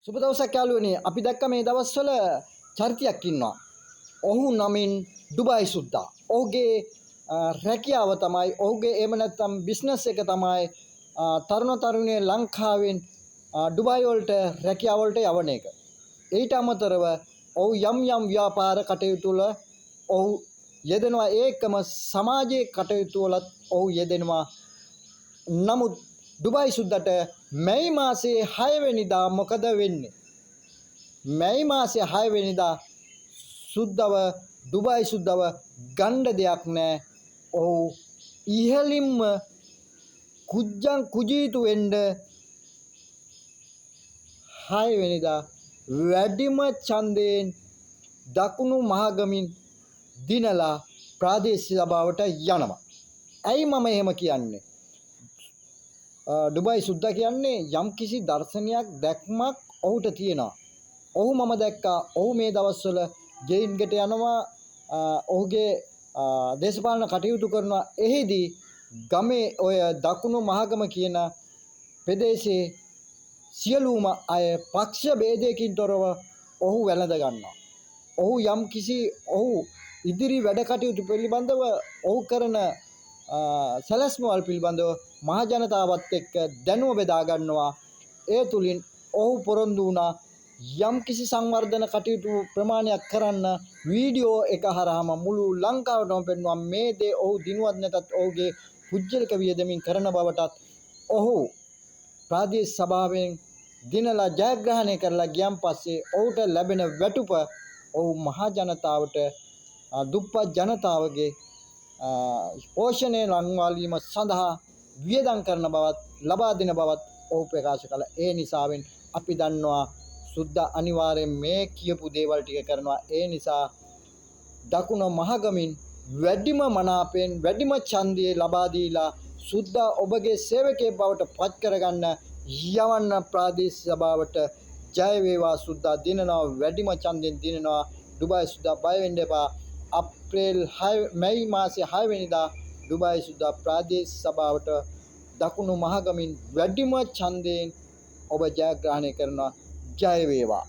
සුබ දවසක් යාළුවනේ. අපි දැක්ක මේ දවස්වල චරිතයක් ඉන්නවා. ඔහු නමින් ඩුබායි සුද්දා. ඔහුගේ රැකියාව තමයි, ඔහුගේ එහෙම නැත්නම් බිස්නස් එක තමයි තරුණ තරුණිය ලංකාවෙන් ඩුබායි වලට රැකියාව වලට යවන එක. ඊට අමතරව ඔහු යම් යම් ව්‍යාපාර කටයුතු වල ඔහු යෙදෙනවා. ඒකම සමාජයේ කටයුතු වලත් ඔහු යෙදෙනවා. නමුත් ඩුබායි සුද්දට මැයි මාසයේ 6 වෙනිදා මොකද වෙන්නේ? මැයි මාසයේ 6 වෙනිදා සුද්දව ඩුබායි සුද්දව ගණ්ඩ දෙයක් නැහැ. ඔහු ඉහළින්ම කුජීතු වෙන්න 6 වෙනිදා වැඩිම ඡන්දයෙන් දකුණු මහගමින් දිනලා ප්‍රාදේශීය සභාවට යනවා. ඇයි මම එහෙම කියන්නේ? ඩුබායි සුද්දා කියන්නේ යම් කිසි දර්ශනයක් දැක්මක් ඔහුට තියෙනවා. ඔහු මම දැක්කා. ඔහු මේ දවස්වල ගෙයින්කට යනවා. ඔහුගේ දේශපාලන කටයුතු කරනවා. එහිදී ගමේ ඔය දකුණු මහගම කියන ප්‍රදේශයේ සියලුම අය පක්ෂ ભેදයකින් තොරව ඔහු වැළඳ ගන්නවා. ඔහු යම් කිසි ඔහු ඉදිරි වැඩ කටයුතු පිළිබඳව ඔහු කරන සැලැස්මවල් පිළිබඳව මහ ජනතාවත් එක්ක දැනුම බෙදා ගන්නවා. ඒ තුලින් ඔහු පොරොන්දු වුණා යම් කිසි සංවර්ධන කටයුතු ප්‍රමාණයක් කරන්න. වීඩියෝ එක හරහාම මුළු ලංකාවටම පෙන්වුවා. මේ දේ ඔහු දිනුවත් නැතත් ඔහුගේ පුජ්‍යලික වියදමින් කරන බවටත් ඔහු ප්‍රාදේශීය සභාවෙන් දිනලා ජයග්‍රහණය කරලා ගියන් පස්සේ ඔහුට ලැබෙන වැටුප ඔහු මහ ජනතාවට දුප්පත් ජනතාවගේ පෝෂණය ලංවාලීම සඳහා වියදම් කරන බවත් ලබා දෙන බවත් ඔහු ප්‍රකාශ කළා. ඒ නිසාවෙන් අපි දන්නවා සුද්දා අනිවාර්යෙන් මේ කියපු දේවල් ටික කරනවා. ඒ නිසා දකුණ මහගමින් වැඩිම මනාපයෙන් වැඩිම ඡන්දය ලබා දීලා සුද්දා ඔබගේ සේවකයෙක් බවට පත් කරගන්න යවන්න ප්‍රාදේශීය සභාවට. ජය වේවා සුද්දා දිනනවා, වැඩිම ඡන්දෙන් දිනනවා. ඩුබායි සුද්දා බය වෙන්න එපා. මැයි මාසයේ 6 වෙනිදා ඩුබායි සුද්දා ප්‍රාදේශීය සභාවට දකුණු මහගමින් වැඩිම ඡන්දයෙන් ඔබ ජයග්‍රහණය කරනවා. ජය වේවා.